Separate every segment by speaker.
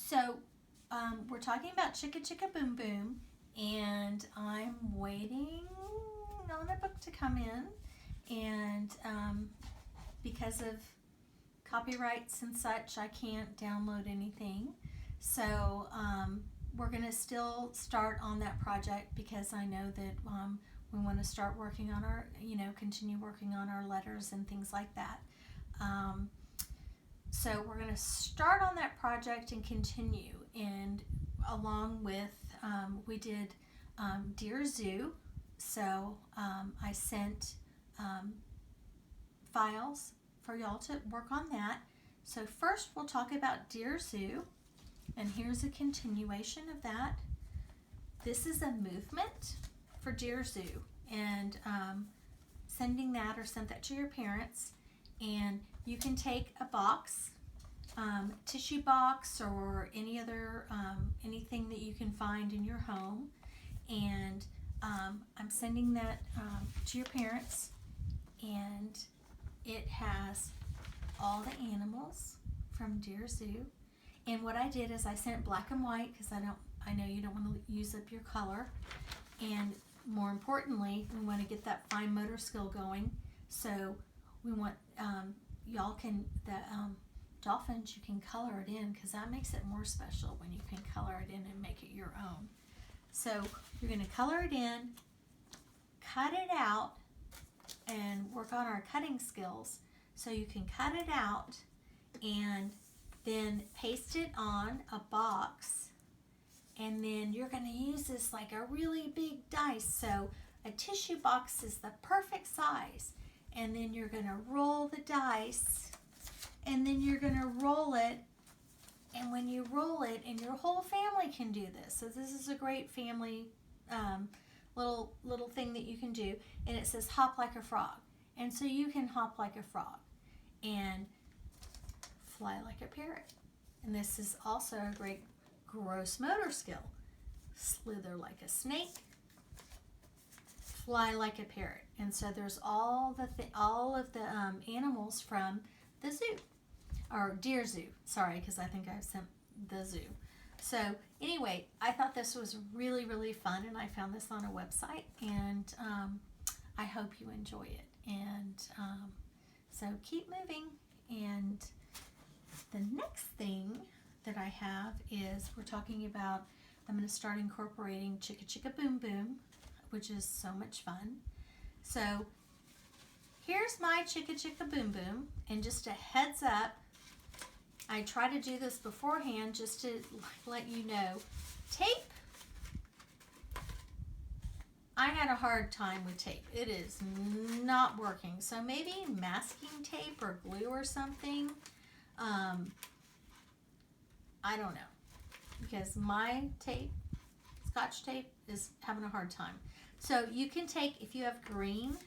Speaker 1: So, we're talking about Chicka Boom Boom, and I'm waiting on a book to come in, and because of copyrights and such, I can't download anything. So, we're going to still start on that project because I know that we want to start working on our, continue working on our letters and things like that. So we're going to start on that project and continue. And along with, we did Dear Zoo. So I sent files for y'all to work on that. So first we'll talk about Dear Zoo. And here's a continuation of that. This is a movement for Dear Zoo. And sending that or sent that to your parents. And you can take a box, tissue box or any other, anything that you can find in your home. And I'm sending that to your parents. And it has all the animals from Dear Zoo. And what I did is I sent black and white because I know you don't want to use up your color. And more importantly, we want to get that fine motor skill going. So we want y'all can dolphins, you can color it in because that makes it more special when you can color it in and make it your own. So you're going to color it in, cut it out, and work on our cutting skills. So you can cut it out and then paste it on a box, and then you're going to use this like a really big dice. So a tissue box is the perfect size, and then you're going to roll the dice, and then you're going to roll it, and when you roll it, and your whole family can do this. So this is a great family little thing that you can do, and it says hop like a frog, and so you can hop like a frog and fly like a parrot. And this is also a great gross motor skill. Slither like a snake, fly like a parrot. And so there's all of the animals from the zoo, or Dear Zoo. Sorry, because I think I sent the zoo. So anyway, I thought this was really, really fun, and I found this on a website, and I hope you enjoy it. And so keep moving. And the next thing that I have is we're talking about, I'm going to start incorporating Chicka Boom Boom, which is so much fun. So here's my Chicka Boom Boom, and just a heads up, I try to do this beforehand just to let you know. Tape, I had a hard time with tape. It is not working. So maybe masking tape or glue or something. I don't know, because my tape, Scotch tape, is having a hard time. So you can take, if you have green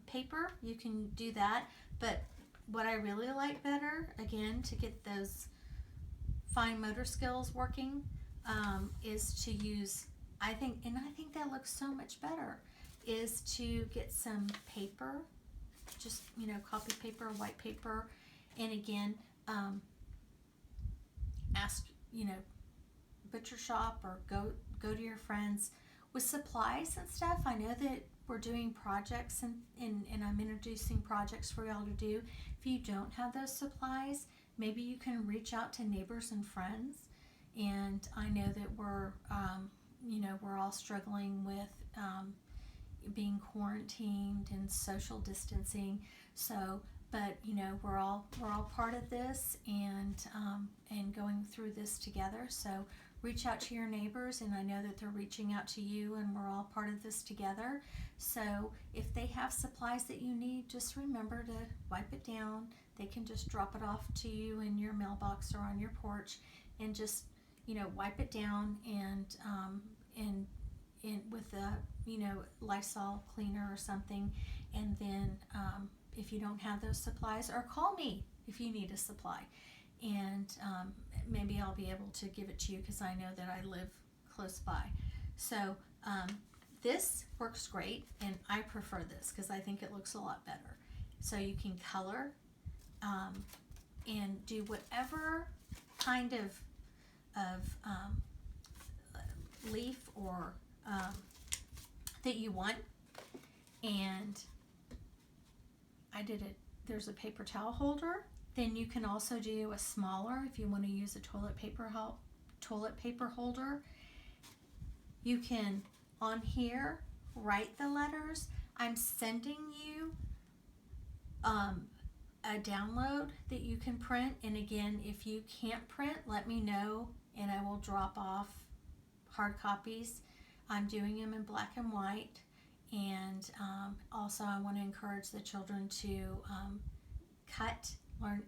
Speaker 1: paper, you can do that. But what I really like better, again, to get those fine motor skills working, is to use, I think that looks so much better, is to get some paper, just, copy paper, white paper, and again, ask, butcher shop or go to your friends with supplies and stuff. I know that we're doing projects and I'm introducing projects for y'all to do. If you don't have those supplies, maybe you can reach out to neighbors and friends. And I know that we're all struggling with being quarantined and social distancing. So, but we're all part of this and going through this together. So reach out to your neighbors, and I know that they're reaching out to you, and we're all part of this together. So if they have supplies that you need, just remember to wipe it down. They can just drop it off to you in your mailbox or on your porch, and just wipe it down and with a Lysol cleaner or something. And then if you don't have those supplies, or call me if you need a supply, and maybe I'll be able to give it to you because I know that I live close by. So this works great, and I prefer this because I think it looks a lot better. So you can color and do whatever kind of leaf or that you want. And I did it. There's a paper towel holder. Then you can also do a smaller if you want to use a toilet paper holder. You can on here write the letters. I'm sending you a download that you can print, and again, if you can't print, let me know and I will drop off hard copies. I'm doing them in black and white, and also I want to encourage the children to learn,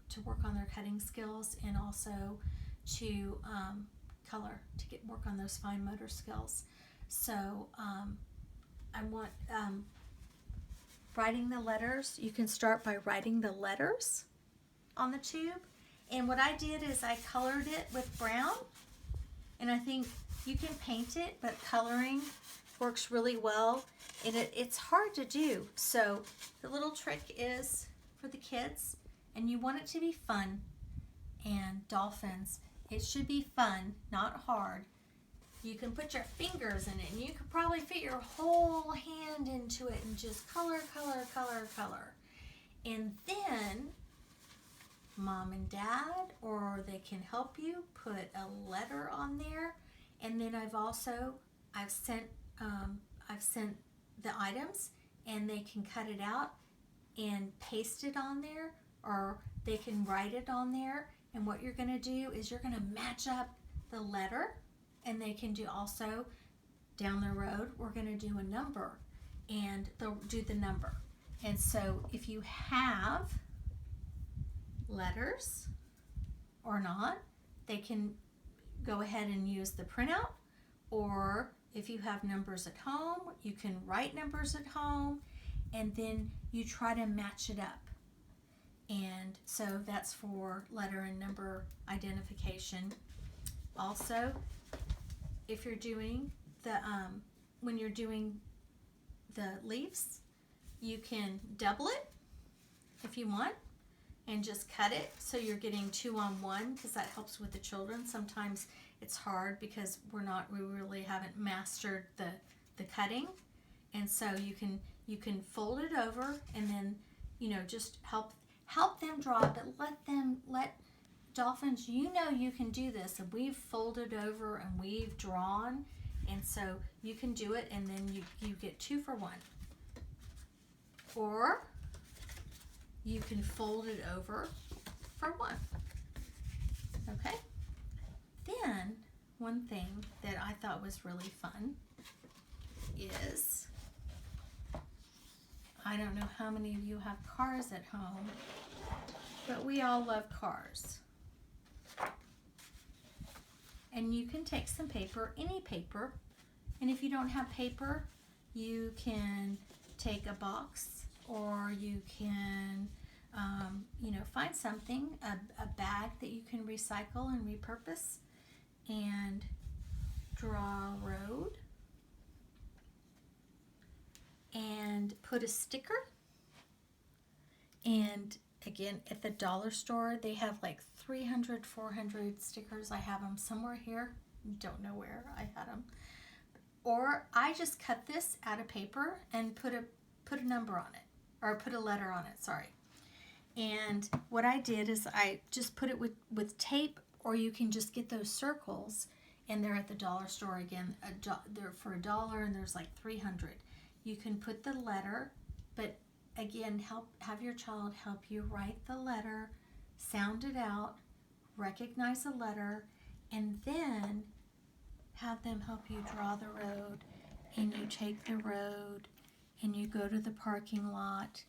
Speaker 1: to work on their cutting skills, and also to color, to work on those fine motor skills. So I want writing the letters. You can start by writing the letters on the tube. And what I did is I colored it with brown. And I think you can paint it, but coloring works really well. And it's hard to do. So the little trick is for the kids, and you want it to be fun. And dolphins, it should be fun, not hard. You can put your fingers in it, and you could probably fit your whole hand into it and just color. And then mom and dad, or they can help you put a letter on there. And then I've sent the items, and they can cut it out and paste it on there, or they can write it on there. And what you're going to do is you're going to match up the letter. And they can do also, down the road, we're going to do a number, and they'll do the number. And so if you have letters or not, they can go ahead and use the printout. Or if you have numbers at home, you can write numbers at home, and then you try to match it up. And so that's for letter and number identification. Also, if you're doing when you're doing the leaves, you can double it if you want, and just cut it so you're getting 2 on 1, because that helps with the children. Sometimes it's hard because we really haven't mastered the cutting, and so you can fold it over, and then just help them draw, but let dolphins, you can do this, and we've folded over and we've drawn, and so you can do it, and then you get 2 for 1. Or you can fold it over for 1. Okay? Then one thing that I thought was really fun is, I don't know how many of you have cars at home, but we all love cars. And you can take some paper, any paper, and if you don't have paper, you can take a box, or you can, find something, a bag that you can recycle and repurpose, and draw a road, and put a sticker. And again, at the dollar store, they have like 300, 400 stickers. I have them somewhere here. Don't know where I had them. Or I just cut this out of paper and put a number on it, or put a letter on it, sorry. And what I did is I just put it with tape, or you can just get those circles, and they're at the dollar store again. They're for $1, and there's like 300. You can put the letter, but again, have your child help you write the letter, sound it out, recognize the letter, and then have them help you draw the road. And you take the road, and you go to the parking lot,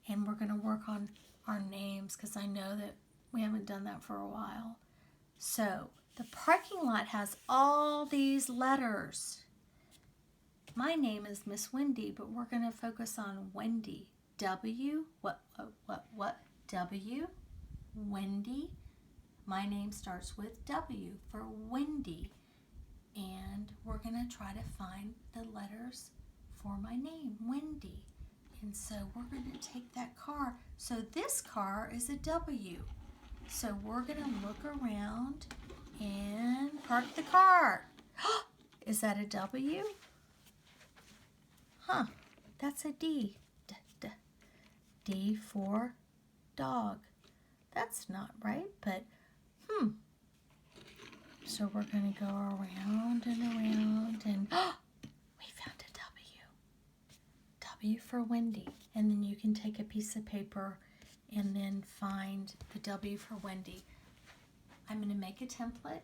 Speaker 1: and we're going to work on our names, because I know that we haven't done that for a while. So the parking lot has all these letters. My name is Miss Wendy, but we're going to focus on Wendy. W, what, W, Wendy. My name starts with W for Wendy. And we're going to try to find the letters for my name, Wendy. And so we're going to take that car. So this car is a W. So we're going to look around and park the car. Is that a W? Huh, that's a D. D for dog. That's not right, but So we're going to go around and around and we found a W. W for Wendy. And then you can take a piece of paper and then find the W for Wendy. I'm going to make a template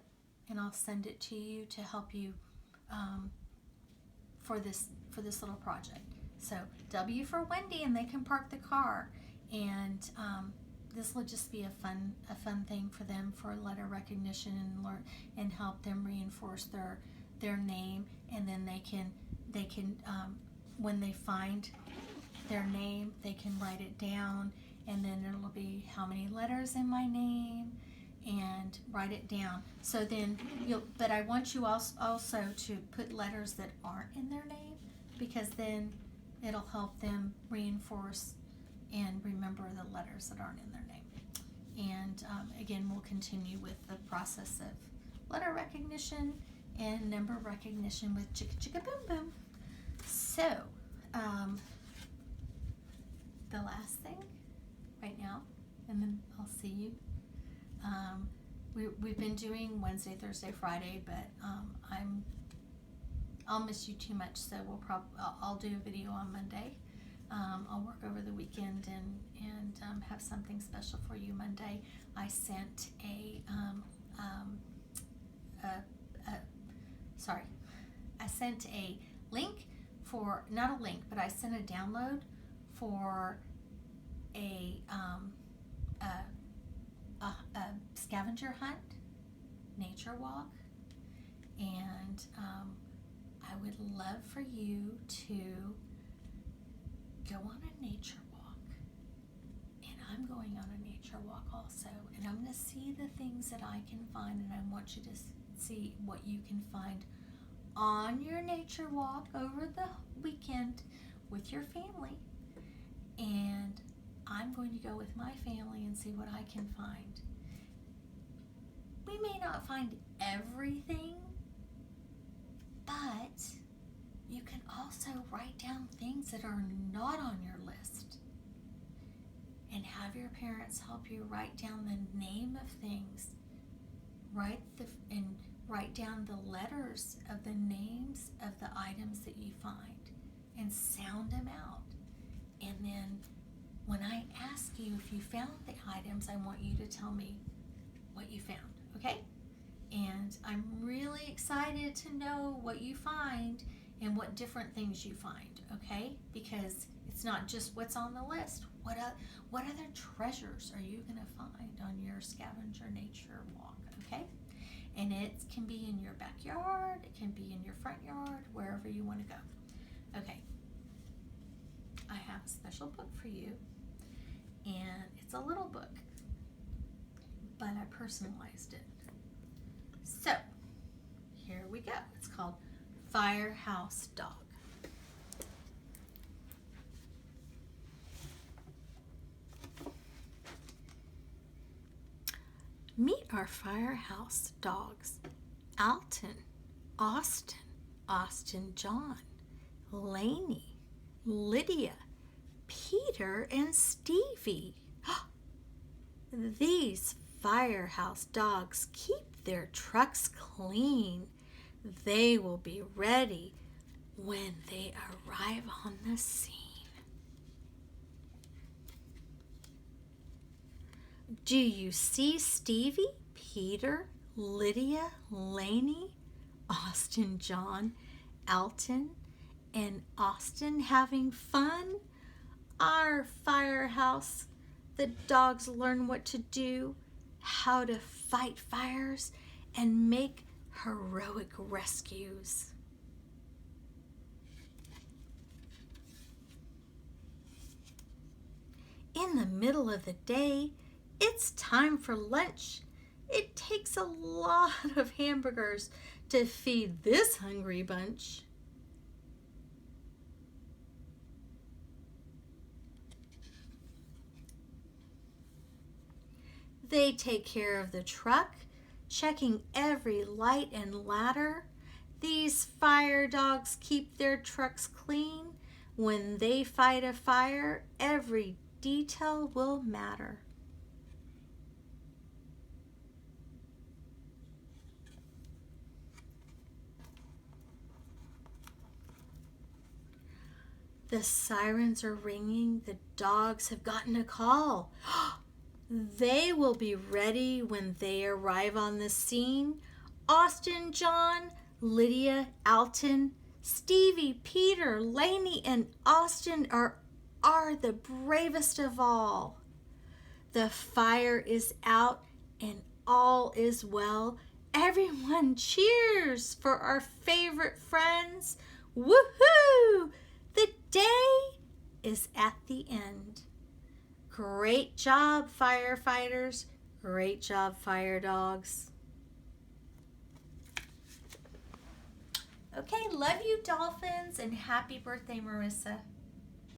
Speaker 1: and I'll send it to you to help you for this little project. So W for Wendy, and they can park the car, and this will just be a fun thing for them for letter recognition and learn and help them reinforce their name, and then they can when they find their name they can write it down, and then it'll be how many letters in my name and write it down. So then but I want you also to put letters that aren't in their name, because then it'll help them reinforce and remember the letters that aren't in their name. And again, we'll continue with the process of letter recognition and number recognition with Chicka Boom Boom. So, the last thing right now, and then I'll see you. We've been doing Wednesday, Thursday, Friday, but I'll miss you too much, so I'll do a video on Monday. I'll work over the weekend and have something special for you Monday. I sent I sent a link for, not a link, but I sent a download for a scavenger hunt, nature walk, and I would love for you to go on a nature walk, and I'm going on a nature walk also, and I'm going to see the things that I can find, and I want you to see what you can find on your nature walk over the weekend with your family. And I'm going to go with my family and see what I can find. We may not find everything, but you can also write down things that are not on your list and have your parents help you write down the name of things. Write down the letters of the names of the items that you find and sound them out. And then when I ask you if you found the items, I want you to tell me what you found, okay? And I'm really excited to know what you find and what different things you find, okay? Because it's not just what's on the list. What other treasures are you going to find on your scavenger nature walk, okay? And it can be in your backyard, it can be in your front yard, wherever you want to go. Okay, I have a special book for you, and it's a little book, but I personalized it. So, here we go. It's called Firehouse Dog. Meet our firehouse dogs: Alton, Austin John, Lainey, Lydia, Peter, and Stevie. These firehouse dogs keep their trucks clean. They will be ready when they arrive on the scene. Do you see Stevie, Peter, Lydia, Lainey, Austin John, Alton, and Austin having fun? Our firehouse, the dogs learn what to do, how to fight fires, and make heroic rescues. In the middle of the day, it's time for lunch. It takes a lot of hamburgers to feed this hungry bunch. They take care of the truck, checking every light and ladder. These fire dogs keep their trucks clean. When they fight a fire, every detail will matter. The sirens are ringing. The dogs have gotten a call. They will be ready when they arrive on the scene. Austin, John, Lydia, Alton, Stevie, Peter, Lainey, and Austin are the bravest of all. The fire is out and all is well. Everyone cheers for our favorite friends. Woohoo! The day is at the end. Great job, firefighters. Great job, fire dogs. Okay, love you, dolphins, and happy birthday, Marissa.